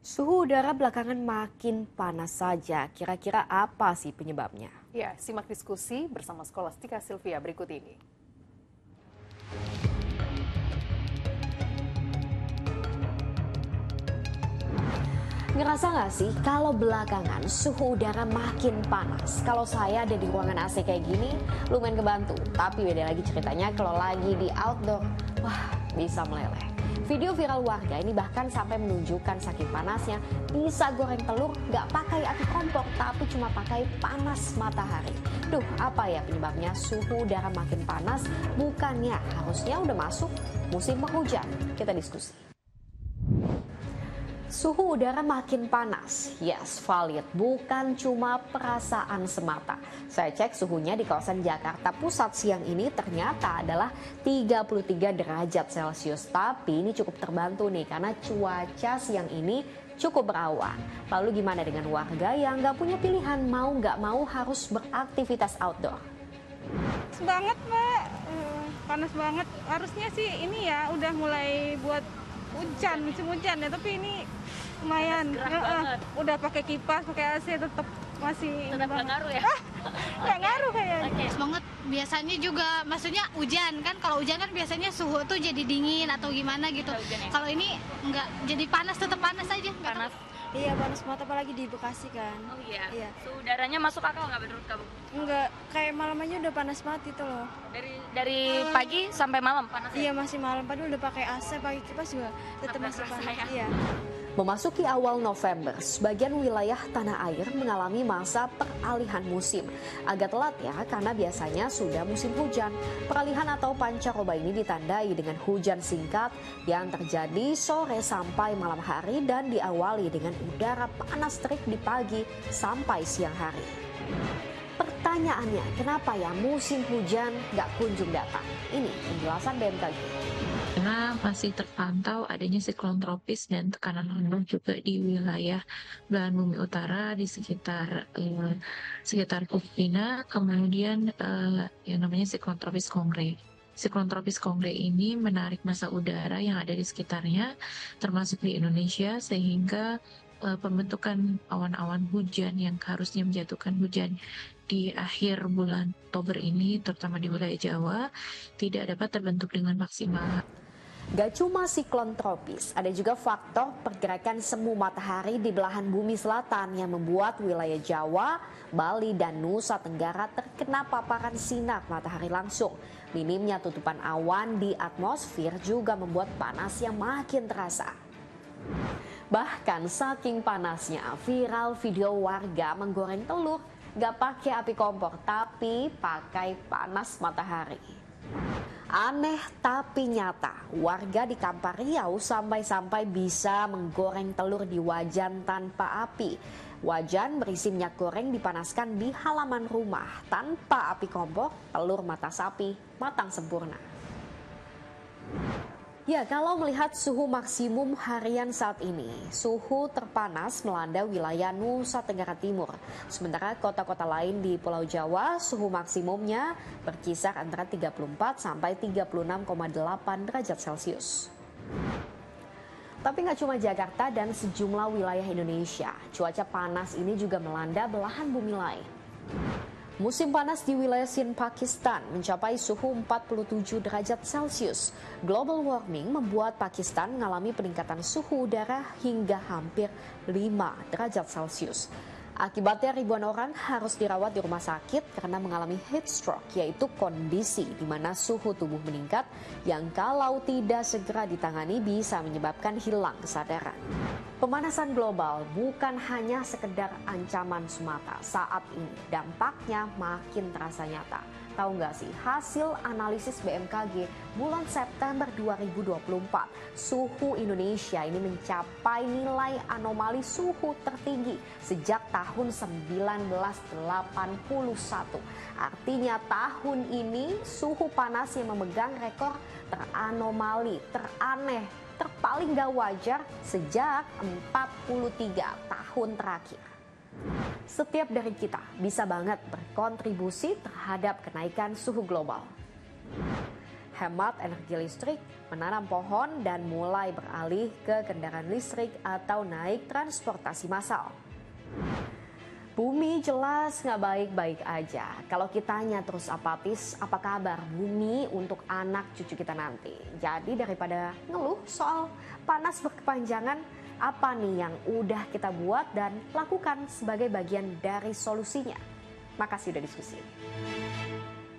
Suhu udara belakangan makin panas saja. Kira-kira apa sih penyebabnya? Ya, simak diskusi bersama Skolastika Sylvia berikut ini. Ngerasa nggak sih kalau belakangan suhu udara makin panas? Kalau saya ada di ruangan AC kayak gini, lumayan kebantu. Tapi beda lagi ceritanya kalau lagi di outdoor. Wah, bisa meleleh. Video viral warga ini bahkan sampai menunjukkan saking panasnya bisa goreng telur nggak pakai api kompor tapi cuma pakai panas matahari. Duh, apa ya penyebabnya suhu udara makin panas? Bukannya harusnya udah masuk musim penghujan? Kita diskusi. Suhu udara makin panas, yes valid, bukan cuma perasaan semata. Saya cek suhunya di kawasan Jakarta Pusat siang ini ternyata adalah 33 derajat Celcius. Tapi ini cukup terbantu nih karena cuaca siang ini cukup berawan. Lalu gimana dengan warga yang nggak punya pilihan mau nggak mau harus beraktivitas outdoor? Panas banget Mbak, panas banget. Harusnya sih ini ya udah mulai buat musim hujan ya, tapi ini lumayan. Udah pakai kipas, pakai AC tetap masih tetap nggak ngaruh ya? Nggak ngaruh kayaknya. Panas banget. Biasanya juga maksudnya hujan kan, kalau hujan kan biasanya suhu tuh jadi dingin atau gimana gitu. Kalau ini nggak, jadi panas, tetap panas aja. Panas. Iya, panas banget apalagi di Bekasi kan. Oh iya. Iya. Suhu udaranya masuk akal nggak menurut kamu? Enggak, kayak malam aja udah panas banget itu loh. Dari pagi sampai malam panas ya? Iya, masih malam padahal udah pakai AC, pakai kipas juga tetap masih terasa panas. ya? Iya. Memasuki awal November, sebagian wilayah tanah air mengalami masa peralihan musim. Agak telat ya, karena biasanya sudah musim hujan. Peralihan atau pancaroba ini ditandai dengan hujan singkat yang terjadi sore sampai malam hari dan diawali dengan udara panas terik di pagi sampai siang hari. Pertanyaannya, kenapa ya musim hujan nggak kunjung datang? Ini penjelasan BMKG. Karena masih terpantau adanya siklon tropis dan tekanan rendah juga di wilayah belahan bumi utara di sekitar Filipina, kemudian yang namanya siklon tropis Kongre. Siklon tropis Kongre ini menarik massa udara yang ada di sekitarnya, termasuk di Indonesia, sehingga pembentukan awan-awan hujan yang harusnya menjatuhkan hujan di akhir bulan Oktober ini, terutama di wilayah Jawa, tidak dapat terbentuk dengan maksimal. Gak cuma siklon tropis, ada juga faktor pergerakan semu matahari di belahan bumi selatan yang membuat wilayah Jawa, Bali, dan Nusa Tenggara terkena paparan sinar matahari langsung. Minimnya tutupan awan di atmosfer juga membuat panas yang makin terasa. Bahkan saking panasnya, viral video warga menggoreng telur gak pakai api kompor tapi pakai panas matahari. Aneh tapi nyata, warga di Kampar Riau sampai-sampai bisa menggoreng telur di wajan tanpa api. Wajan berisi minyak goreng dipanaskan di halaman rumah tanpa api kompor, telur mata sapi matang sempurna. Ya, kalau melihat suhu maksimum harian saat ini, suhu terpanas melanda wilayah Nusa Tenggara Timur. Sementara kota-kota lain di Pulau Jawa, suhu maksimumnya berkisar antara 34 sampai 36,8 derajat Celcius. Tapi nggak cuma Jakarta dan sejumlah wilayah Indonesia, cuaca panas ini juga melanda belahan bumi lain. Musim panas di wilayah Sind, Pakistan mencapai suhu 47 derajat Celcius. Global warming membuat Pakistan mengalami peningkatan suhu udara hingga hampir 5 derajat Celcius. Akibatnya ribuan orang harus dirawat di rumah sakit karena mengalami heat stroke, yaitu kondisi di mana suhu tubuh meningkat yang kalau tidak segera ditangani bisa menyebabkan hilang kesadaran. Pemanasan global bukan hanya sekedar ancaman semata, saat ini dampaknya makin terasa nyata. Tahu nggak sih, hasil analisis BMKG bulan September 2024, suhu Indonesia ini mencapai nilai anomali suhu tertinggi sejak tahun 1981. Artinya tahun ini suhu panas yang memegang rekor teranomali, teraneh, terpaling gak wajar sejak 43 tahun terakhir. Setiap dari kita bisa banget berkontribusi terhadap kenaikan suhu global. hemat energi listrik, menanam pohon, dan mulai beralih ke kendaraan listrik atau naik transportasi massal. Bumi jelas nggak baik-baik aja. Kalau kitanya terus apatis, apa kabar bumi untuk anak cucu kita nanti? Jadi daripada ngeluh soal panas berkepanjangan, apa nih yang udah kita buat dan lakukan sebagai bagian dari solusinya? Makasih udah diskusi.